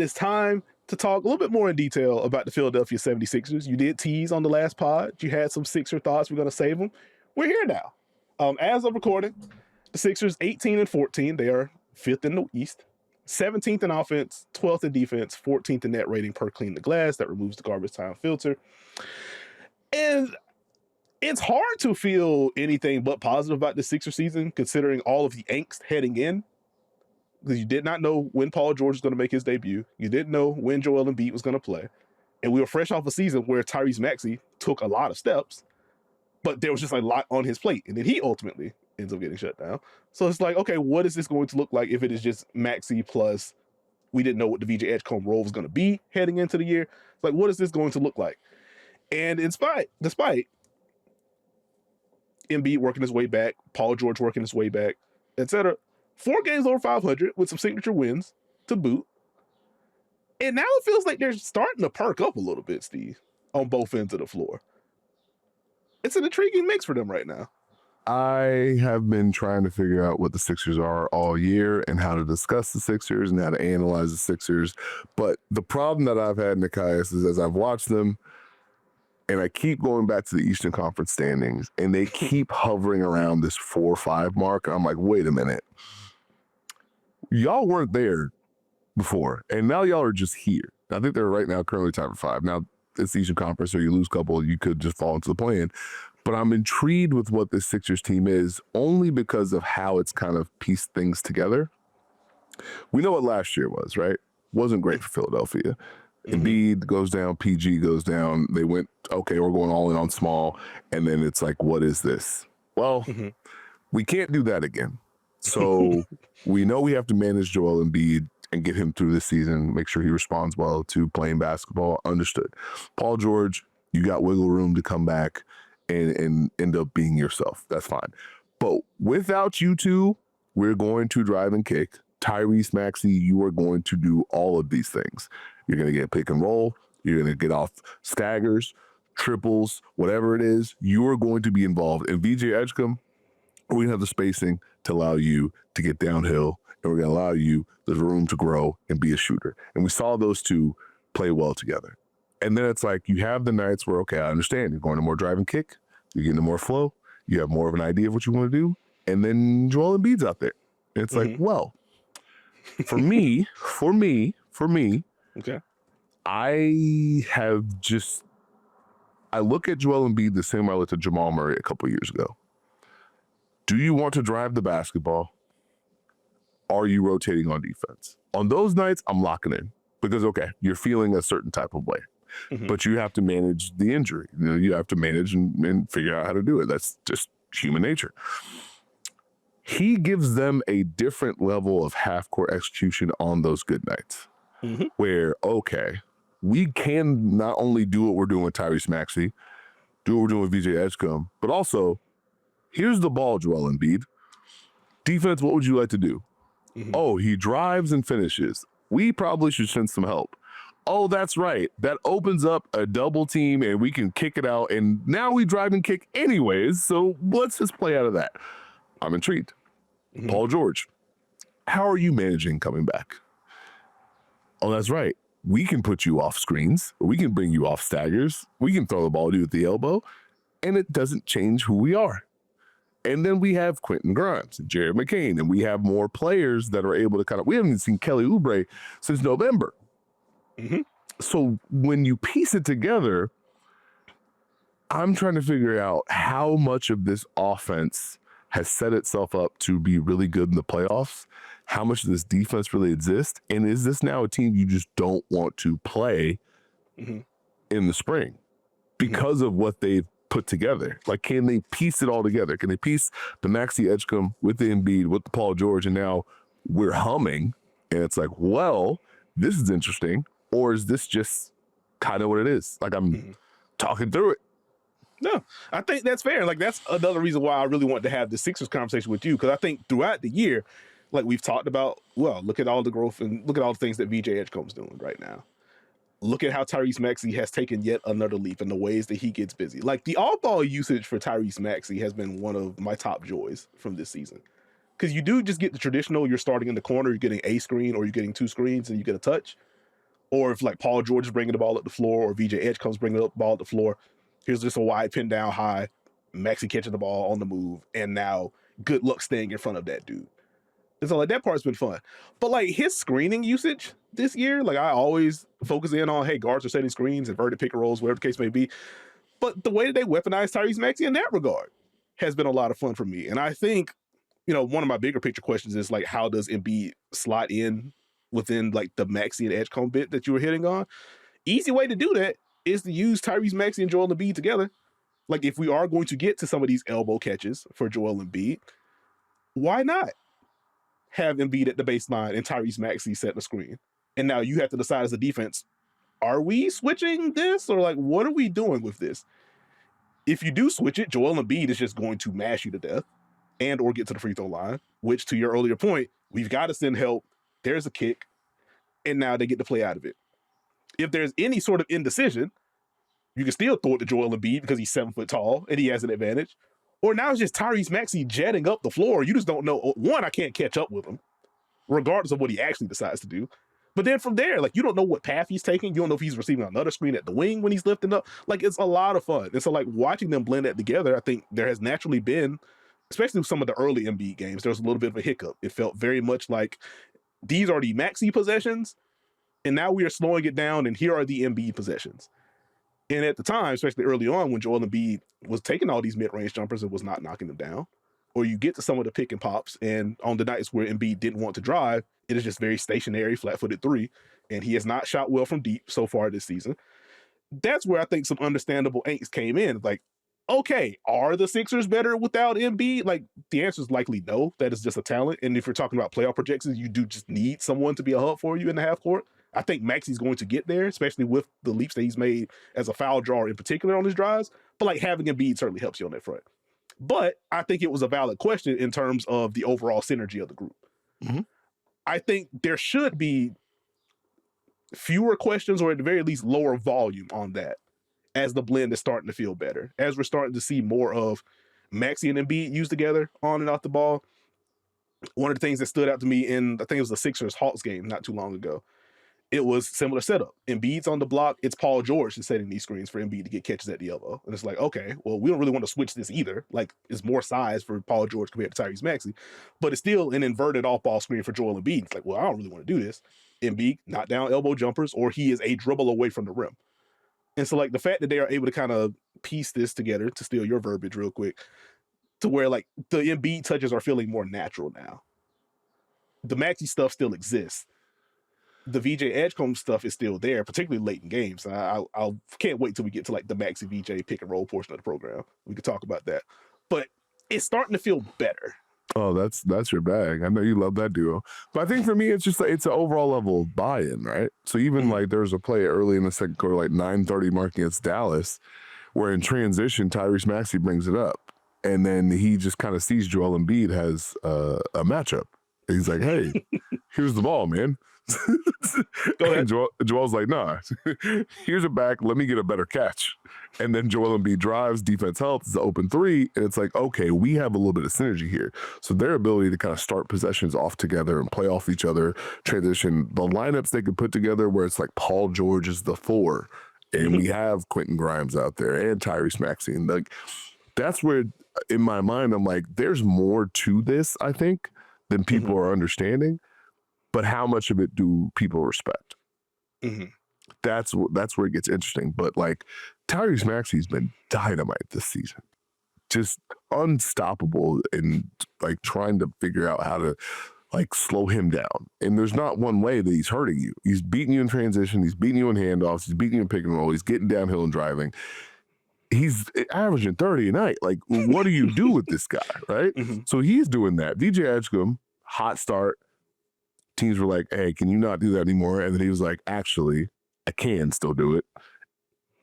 It's time to talk a little bit more in detail about the Philadelphia 76ers. You did tease on the last pod. You had some Sixer thoughts. We're going to save them. We're here now. As of recording, the Sixers 18-14. They are 5th in the East, 17th in offense, 12th in defense, 14th in net rating per clean the glass. That removes the garbage time filter. And it's hard to feel anything but positive about the Sixer season, considering all of the angst heading in. Because you did not know when Paul George was going to make his debut. You didn't know when Joel Embiid was going to play. And we were fresh off a season where Tyrese Maxey took a lot of steps, but there was just a lot on his plate. And then he ultimately ends up getting shut down. So it's like, okay, what is this going to look like if it is just Maxey plus we didn't know what the VJ Edgecombe role was going to be heading into the year? It's like, what is this going to look like? And despite Embiid working his way back, Paul George working his way back, etc., 4 games over 500 with some signature wins to boot. And now it feels like they're starting to perk up a little bit, Steve, on both ends of the floor. It's an intriguing mix for them right now. I have been trying to figure out what the Sixers are all year and how to discuss the Sixers and how to analyze the Sixers. But the problem that I've had, Nekias, is as I've watched them, and I keep going back to the Eastern Conference standings, and they keep hovering around this 4-5 mark. I'm like, wait a minute. Y'all weren't there before, and now y'all are just here. I think they're right now currently tied for 5. Now, it's the Eastern Conference, so you lose a couple, you could just fall into the play-in. But I'm intrigued with what this Sixers team is, only because of how it's kind of pieced things together. We know what last year was, right? Wasn't great for Philadelphia. Embiid goes down, PG goes down. They went, okay, we're going all in on small. And then it's like, what is this? Well, we can't do that again. So we know we have to manage Joel Embiid and get him through this season, make sure he responds well to playing basketball. Understood. Paul George, you got wiggle room to come back and end up being yourself. That's fine. But without you two, we're going to drive and kick. Tyrese Maxey, you are going to do all of these things. You're going to get pick and roll. You're going to get off staggers, triples, whatever it is. You are going to be involved. And VJ Edgecombe, we're going to have the spacing to allow you to get downhill, and we're going to allow you the room to grow and be a shooter. And we saw those two play well together. And then it's like you have the nights where, okay, I understand. You're going to more drive and kick. You're getting to more flow. You have more of an idea of what you want to do. And then Joel Embiid's out there. And it's like, well, for me, okay, I look at Joel Embiid the same way I looked at Jamal Murray a couple years ago. Do you want to drive the basketball? Are you rotating on defense? On those nights, I'm locking in because, okay, you're feeling a certain type of way, but you have to manage the injury. You know, you have to manage and figure out how to do it. That's just human nature. He gives them a different level of half-court execution on those good nights where, okay, we can not only do what we're doing with Tyrese Maxey, do what we're doing with VJ Edgecombe, but also, here's the ball, Joel Embiid. Defense, what would you like to do? Oh, he drives and finishes. We probably should send some help. Oh, that's right. That opens up a double team and we can kick it out. And now we drive and kick anyways. So let's just play out of that. I'm intrigued. Paul George, how are you managing coming back? Oh, that's right. We can put you off screens. Or we can bring you off staggers. We can throw the ball to you with the elbow. And it doesn't change who we are. And then we have Quentin Grimes and Jared McCain, and we have more players that are able to kind of, we haven't even seen Kelly Oubre since November. So when you piece it together, I'm trying to figure out how much of this offense has set itself up to be really good in the playoffs, how much of this defense really exists, and is this now a team you just don't want to play in the spring because of what they've put together? Like, can they piece it all together? Can they piece the Maxey Edgecombe with the Embiid, with the Paul George, and now we're humming, and it's like, well, this is interesting, or is this just kind of what it is? Like, I'm talking through it. No, I think that's fair. Like, that's another reason why I really want to have the Sixers conversation with you, because I think throughout the year, like we've talked about, well, look at all the growth and look at all the things that VJ Edgecombe's doing right now. Look at how Tyrese Maxey has taken yet another leap in the ways that he gets busy. Like, the all-ball usage for Tyrese Maxey has been one of my top joys from this season. Because you do just get the traditional, you're starting in the corner, you're getting a screen or you're getting 2 screens and you get a touch. or if like Paul George is bringing the ball up the floor, or VJ Edgecombe's bringing the ball up the floor, here's just a wide pin down high, Maxey catching the ball on the move, and now good luck staying in front of that dude. And so like that part's been fun. But like his screening usage this year, like I always focus in on, hey, guards are setting screens, inverted pick and rolls, whatever the case may be. But the way that they weaponize Tyrese Maxey in that regard has been a lot of fun for me. And I think, one of my bigger picture questions is like, how does Embiid slot in within like the Maxey and Edgecombe bit that you were hitting on? Easy way to do that is to use Tyrese Maxey and Joel Embiid together. Like if we are going to get to some of these elbow catches for Joel Embiid, why not have Embiid at the baseline and Tyrese Maxey set the screen? And now you have to decide as a defense, are we switching this, or like what are we doing with this? If you do switch it, Joel Embiid is just going to mash you to death and or get to the free throw line, which to your earlier point, we've got to send help. There's a kick, and now they get to play out of it. If there's any sort of indecision, you can still throw it to Joel Embiid because he's 7 foot tall and he has an advantage. Or now it's just Tyrese Maxey jetting up the floor. You just don't know. One, I can't catch up with him, regardless of what he actually decides to do. But then from there, like, you don't know what path he's taking. You don't know if he's receiving another screen at the wing when he's lifting up. Like, it's a lot of fun. And so, like, watching them blend that together, I think there has naturally been, especially with some of the early Embiid games, there was a little bit of a hiccup. It felt very much like these are the Maxey possessions, and now we are slowing it down, and here are the Embiid possessions. And at the time, especially early on, when Joel Embiid was taking all these mid-range jumpers and was not knocking them down, or you get to some of the pick and pops, and on the nights where Embiid didn't want to drive, it is just very stationary, flat-footed three, and he has not shot well from deep so far this season. That's where I think some understandable angst came in. Like, okay, are the Sixers better without Embiid? Like, the answer is likely no. That is just a talent. And if you're talking about playoff projections, you do just need someone to be a hub for you in the half court. I think Maxey's going to get there, especially with the leaps that he's made as a foul drawer in particular on his drives. But like having Embiid certainly helps you on that front. But I think it was a valid question in terms of the overall synergy of the group. Mm-hmm. I think there should be fewer questions, or at the very least lower volume on that, as the blend is starting to feel better. As we're starting to see more of Maxey and Embiid used together on and off the ball. One of the things that stood out to me in, I think it was the Sixers Hawks game not too long ago, it was similar setup. Embiid's on the block. It's Paul George that's setting these screens for Embiid to get catches at the elbow. And it's like, okay, well, we don't really want to switch this either. Like, it's more size for Paul George compared to Tyrese Maxey, but it's still an inverted off-ball screen for Joel Embiid. It's like, well, I don't really want to do this. Embiid knock down elbow jumpers, or he is a dribble away from the rim. And so, like, the fact that they are able to kind of piece this together, to steal your verbiage real quick, to where, like, the Embiid touches are feeling more natural now. The Maxey stuff still exists. The VJ Edgecombe stuff is still there, particularly late in games. I can't wait till we get to like the Maxey VJ pick and roll portion of the program. We could talk about that, but it's starting to feel better. Oh, that's your bag. I know you love that duo, but I think for me, it's just like, it's an overall level of buy-in, right? So even like there was a play early in the second quarter, like 9:30 mark against Dallas, where in transition Tyrese Maxey brings it up, and then he just kind of sees Joel Embiid has a matchup. He's like, "Hey, here's the ball, man." Go ahead. And Joel's like, nah, here's it back. Let me get a better catch. And then Joel Embiid drives, defense helps, it's an open three. And it's like, okay, we have a little bit of synergy here. So their ability to kind of start possessions off together and play off each other, transition, the lineups they could put together where it's like Paul George is the 4, and we have Quentin Grimes out there and Tyrese Maxey. And like, that's where in my mind, I'm like, there's more to this, I think, than people are understanding. But how much of it do people respect? That's where it gets interesting. But like Tyrese Maxey's been dynamite this season, just unstoppable, and like trying to figure out how to like slow him down. And there's not one way that he's hurting you. He's beating you in transition. He's beating you in handoffs. He's beating you in pick and roll. He's getting downhill and driving. He's averaging 30 a night. Like, what do you do with this guy, right? So he's doing that. VJ Edgecombe, hot start. Teams were like, hey, can you not do that anymore? And then he was like, actually, I can still do it.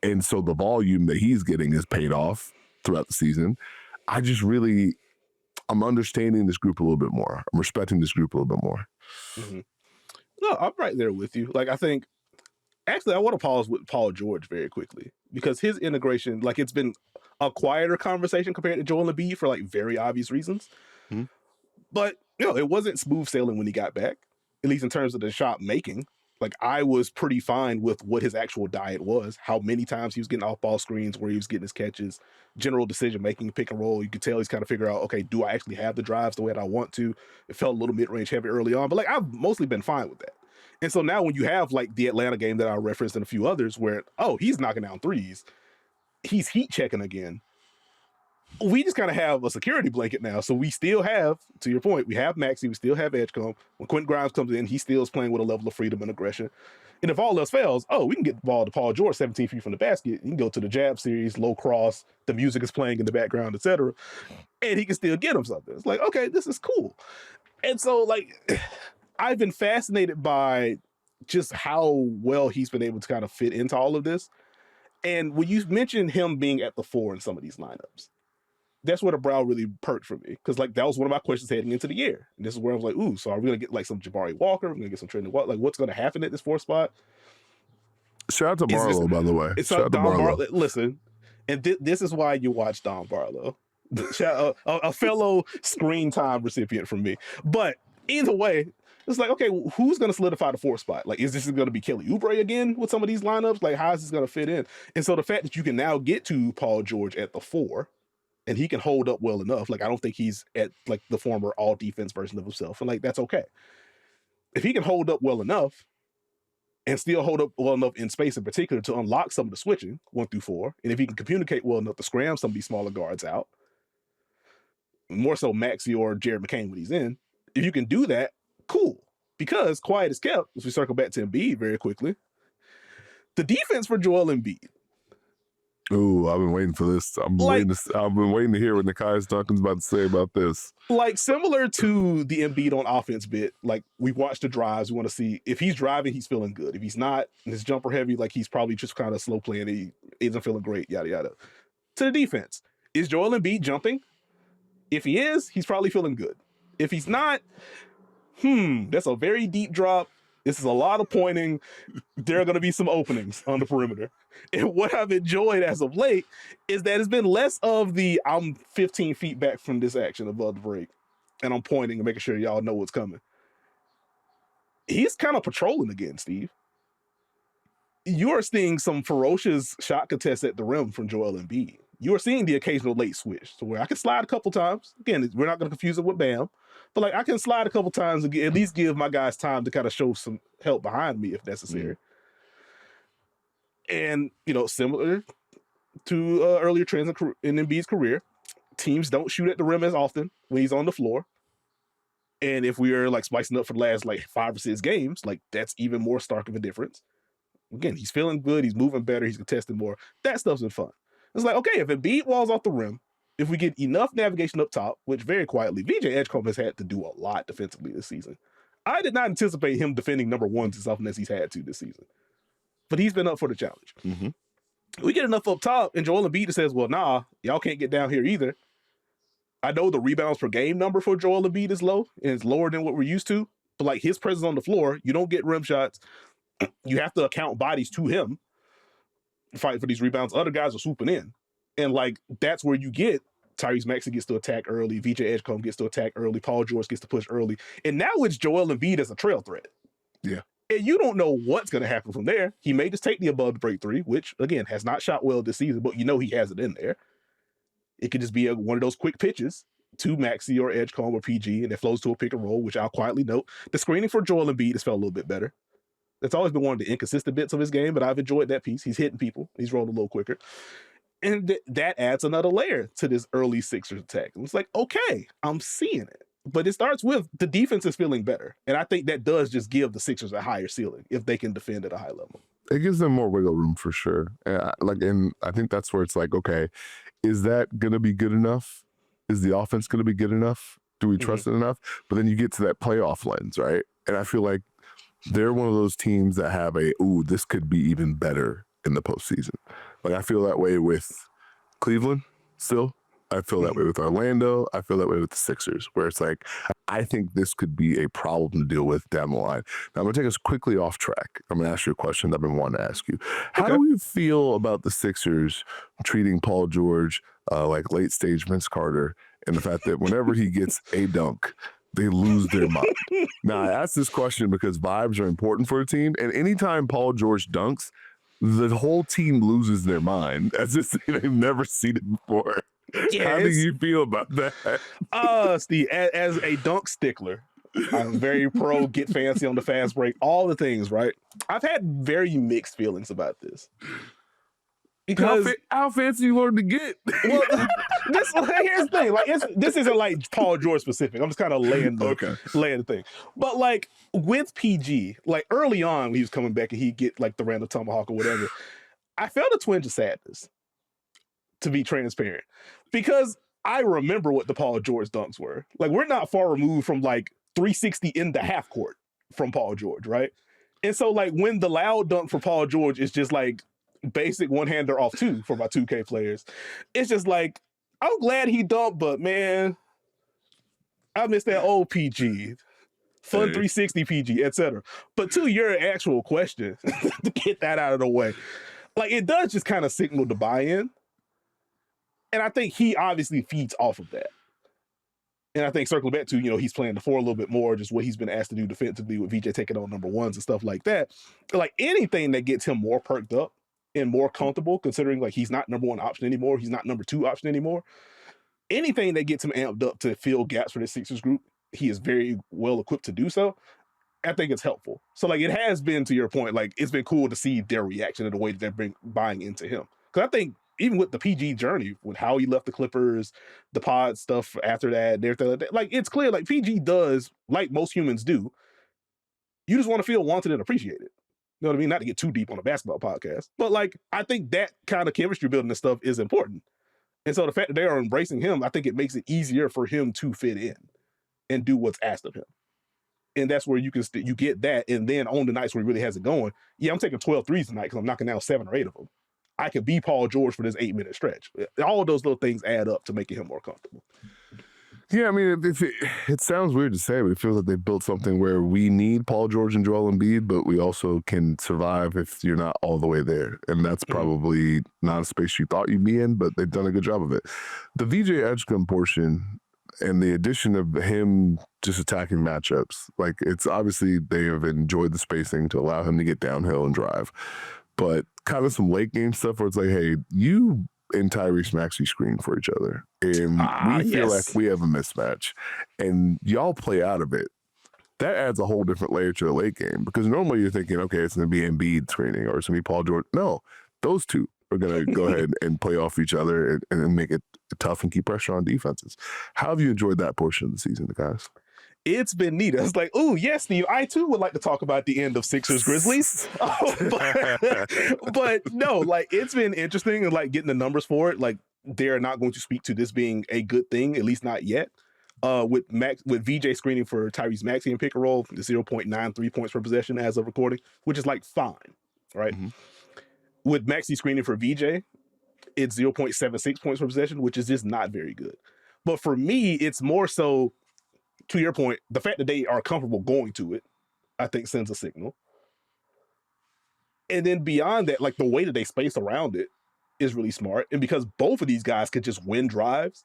And so the volume that he's getting is paid off throughout the season. I'm understanding this group a little bit more. I'm respecting this group a little bit more. No, I'm right there with you. Like, I think, actually, I want to pause with Paul George very quickly, because his integration, like, it's been a quieter conversation compared to Joel Embiid for like very obvious reasons. But, it wasn't smooth sailing when he got back, at least in terms of the shot making. Like, I was pretty fine with what his actual diet was, how many times he was getting off ball screens, where he was getting his catches, general decision making, pick and roll. You could tell he's kind of figure out, okay, do I actually have the drives the way that I want to? It felt a little mid-range heavy early on, but like, I've mostly been fine with that. And so now when you have like the Atlanta game that I referenced and a few others where, oh, he's knocking down threes, he's heat checking again, we just kind of have a security blanket now. So we still have, to your point, we have Maxey, we still have Edgecombe. When Quentin Grimes comes in, he still is playing with a level of freedom and aggression. And if all else fails, oh, we can get the ball to Paul George 17 feet from the basket. You can go to the jab series, low cross, the music is playing in the background, etc. And he can still get him something. It's like, okay, this is cool. And so, like, I've been fascinated by just how well he's been able to kind of fit into all of this. And when you mentioned him being at the 4 in some of these lineups, that's where the brow really perked for me. Because, like, that was one of my questions heading into the year. And this is where I was like, ooh, so are we going to get, like, some Jabari Walker? We're going to get some Trendon Walker? Like, what's going to happen at this 4 spot? Shout out to Barlow, by the way. It's Shout out to Don Barlow. Listen, and this is why you watch Don Barlow. A fellow screen time recipient from me. But either way, it's like, okay, who's going to solidify the 4 spot? Like, is this going to be Kelly Oubre again with some of these lineups? Like, how is this going to fit in? And so the fact that you can now get to Paul George at the 4, and he can hold up well enough. Like, I don't think he's at like the former all defense version of himself. And like, that's okay. If he can hold up well enough and still hold up well enough in space in particular to unlock some of the switching 1 through 4, and if he can communicate well enough to scram some of these smaller guards out, more so Maxey or Jared McCain when he's in, if you can do that, cool. Because quiet is kept, as we circle back to Embiid very quickly, the defense for Joel Embiid. Ooh, I've been waiting for this. I've been waiting to hear what Nekias Duncan's about to say about this. Like, similar to the Embiid on offense bit, like, we watch the drives. We want to see if he's driving, he's feeling good. If he's not, and his jumper heavy, like, he's probably just kind of slow playing. He isn't feeling great, yada, yada. To the defense, is Joel Embiid jumping? If he is, he's probably feeling good. If he's not, that's a very deep drop. This is a lot of pointing. There are going to be some openings on the perimeter. And what I've enjoyed as of late is that it's been less of the I'm 15 feet back from this action above the break, and I'm pointing and making sure y'all know what's coming. He's kind of patrolling again, Steve. You are seeing some ferocious shot contests at the rim from Joel Embiid. You are seeing the occasional late switch to where I can slide a couple times. Again, we're not going to confuse it with Bam, but like, I can slide a couple times and at least give my guys time to kind of show some help behind me if necessary. And, you know, similar to earlier trends in Embiid's career, teams don't shoot at the rim as often when he's on the floor. And if we are like spicing up for the last like 5 or 6 games, like, that's even more stark of a difference. Again, he's feeling good. He's moving better. He's contesting more. That stuff's been fun. It's like, okay, if Embiid walls off the rim, if we get enough navigation up top, which very quietly, VJ Edgecombe has had to do a lot defensively this season. I did not anticipate him defending number 1s as often as he's had to this season. But he's been up for the challenge. We get enough up top, and Joel Embiid says, well, nah, y'all can't get down here either. I know the rebounds per game number for Joel Embiid is low, and it's lower than what we're used to. But like, his presence on the floor, you don't get rim shots. You have to account bodies to him fighting for these rebounds. Other guys are swooping in. And like, that's where you get Tyrese Maxey gets to attack early, VJ Edgecombe gets to attack early, Paul George gets to push early. And now it's Joel Embiid as a trail threat. Yeah. And you don't know what's going to happen from there. He may just take the above the break 3, which again has not shot well this season, but you know he has it in there. It could just be one of those quick pitches to Maxey or Edgecombe or PG, and it flows to a pick and roll, which I'll quietly note. The screening for Joel Embiid has felt a little bit better. That's always been one of the inconsistent bits of his game, but I've enjoyed that piece. He's hitting people. He's rolling a little quicker. And that adds another layer to this early Sixers attack. And it's like, okay, I'm seeing it. But it starts with the defense is feeling better. And I think that does just give the Sixers a higher ceiling if they can defend at a high level. It gives them more wiggle room for sure. And I think that's where it's like, okay, is that going to be good enough? Is the offense going to be good enough? Do we trust it enough? But then you get to that playoff lens, right? And I feel like they're one of those teams that have this could be even better in the postseason. Like, I feel that way with Cleveland still. I feel that way with Orlando. I feel that way with the Sixers, where it's like, I think this could be a problem to deal with down the line. Now, I'm going to take us quickly off track. I'm going to ask you a question that I've been wanting to ask you. How do you feel about the Sixers treating Paul George like late-stage Vince Carter, and the fact that whenever he gets a dunk, they lose their mind. Now, I asked this question because vibes are important for a team, and anytime Paul George dunks, the whole team loses their mind as if they've never seen it before. Yeah, How do you feel about that? Steve, as a dunk stickler, I'm very pro get fancy on the fast break, all the things, right? I've had very mixed feelings about this. Because how fancy you learn to get? Well, here's the thing. Like, this isn't like Paul George specific. I'm just kind of laying the thing. But like with PG, like early on when he was coming back and he'd get like the random tomahawk or whatever, I felt a twinge of sadness, to be transparent, because I remember what the Paul George dunks were. Like, we're not far removed from like 360 in the half court from Paul George, right? And so like when the loud dunk for Paul George is just like basic one-hander off two for my 2K players, it's just like, I'm glad he dunked, but man, I miss that old PG. Fun 360 PG, etc. But to your actual question, to get that out of the way, like, it does just kind of signal the buy-in. And I think he obviously feeds off of that. And I think circling back to, he's playing the four a little bit more, just what he's been asked to do defensively with VJ taking on number ones and stuff like that. Like, anything that gets him more perked up and more comfortable, considering like he's not number one option anymore, he's not number two option anymore. Anything that gets him amped up to fill gaps for the Sixers group, he is very well equipped to do so. I think it's helpful. So like, it has been, to your point, like, it's been cool to see their reaction and the way that they're buying into him. Because I think even with the PG journey, with how he left the Clippers, the pod stuff after that, and everything like that, like, it's clear like PG does, like most humans do, you just want to feel wanted and appreciated. You know what I mean? Not to get too deep on a basketball podcast, but like, I think that kind of chemistry building and stuff is important. And so the fact that they are embracing him, I think it makes it easier for him to fit in and do what's asked of him. And that's where you can you get that. And then on the nights where he really has it going, yeah, I'm taking 12 threes tonight because I'm knocking down 7 or 8 of them. I could be Paul George for this 8-minute stretch. All of those little things add up to making him more comfortable. Yeah, I mean, it sounds weird to say, but it feels like they built something where we need Paul George and Joel Embiid, but we also can survive if you're not all the way there. And that's probably not a space you thought you'd be in, but they've done a good job of it. The VJ Edgecombe portion and the addition of him just attacking matchups, like, it's obviously they have enjoyed the spacing to allow him to get downhill and drive. But kind of some late game stuff where it's like, hey, you and Tyrese Maxey screen for each other. And we feel like we have a mismatch. And y'all play out of it. That adds a whole different layer to the late game. Because normally you're thinking, okay, it's going to be Embiid screening or it's going to be Paul George. No, those two are going to go ahead and play off each other and make it tough and keep pressure on defenses. How have you enjoyed that portion of the season, guys? It's been neat. It's like, oh, yes, Steve, I too would like to talk about the end of Sixers Grizzlies. But no, like, it's been interesting and like getting the numbers for it. Like, they're not going to speak to this being a good thing, at least not yet. With VJ screening for Tyrese Maxey in pick and roll, 0.93 points per possession as of recording, which is like fine, right? Mm-hmm. With Maxey screening for VJ, it's 0.76 points per possession, which is just not very good. But for me, it's more so, to your point, the fact that they are comfortable going to it, I think sends a signal. And then beyond that, like, the way that they space around it is really smart. And because both of these guys could just win drives,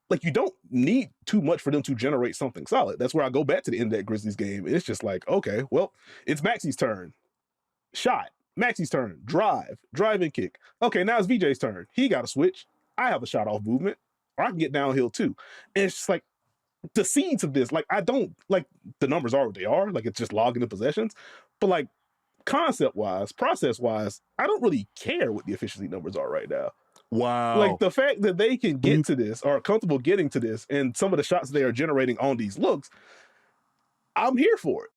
like, you don't need too much for them to generate something solid. That's where I go back to the end of that Grizzlies game. It's just like, okay, well, it's Maxey's turn. Shot. Maxey's turn. Drive and kick. Okay, now it's VJ's turn. He got a switch. I have a shot off movement. Or I can get downhill too. And it's just like, the seeds of this, like, I don't, like, the numbers are what they are, like, it's just logging the possessions, but like, concept-wise, process-wise, I don't really care what the efficiency numbers are right now. Wow. Like, the fact that they can get to this, or are comfortable getting to this, and some of the shots they are generating on these looks, I'm here for it.